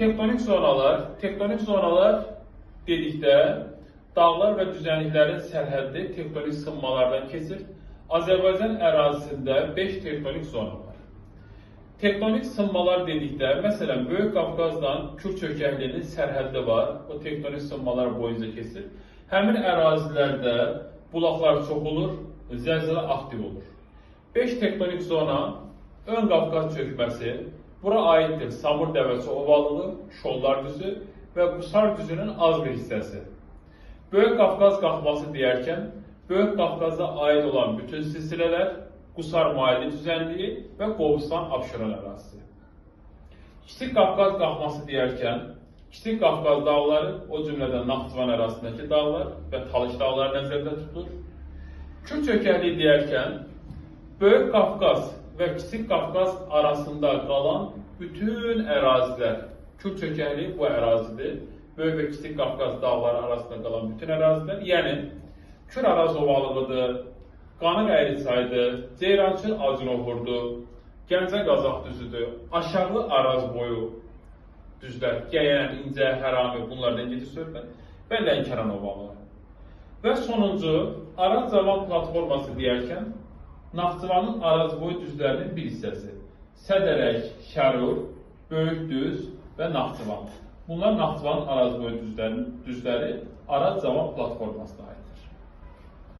Tektonik zonalar dedikdə dağlar və düzənliklərin sərhəddi tektonik sınmalardan keçir. Azərbaycan ərazisində 5 tektonik zona var. Tektonik sınmalar dedikdə, məsələn, Böyük Qafqazdan Kür çökəkliyinin sərhəddi var, o tektonik sınmalar boyunca keçir. Həmin ərazilərdə bulaqlar çox olur, zəlzələ aktiv olur. 5 tektonik zona, Ön Qafqaz çökməsi, bura aiddir Samur Dəvəsi ovalığı, Şollar düzü və Qusar düzünün az bir hissəsi. Böyük Qafqaz qalxması deyərkən, Böyük Qafqaza aid olan bütün silsilələr, Qusar maili düzənliyi və Qobustan Abşeron ərazisi. Kiçik Qafqaz qalxması deyərkən, Kiçik Qafqaz dağları, o cümlədən Naxçıvan ərazisindəki dağlar və Talış dağları nəzərdə tutulur. Kür çökəkliyi deyərkən, Böyük Qafqaz və Kiçik Qafqaz arasında qalan bütün ərazilər, Kür çökəkliyi bu ərazidir. Böyük və Kiçik Qafqaz dağları arasında qalan bütün ərazilər, yəni Kür Araz ovalığıdır, Qanıq Əyri çayıdır, Ceyrançı Acınoğurdur, Gəncə Qazaq düzüdür, Aşağı Araz boyu düzlər, Gəyən, İncə, Hərami, bunlardan gedir söhbət və Lənkəran ovalığı. Və sonuncu, Araz Cavan platforması deyərkən, Naxçıvanın Araz boyu düzlərinin bir hissəsi. Sədərək, Şərur, Böyük düz və Naxçıvan. Bunlar Naxçıvanın Araz boyu düzləri Araz Cavan platformasına aid.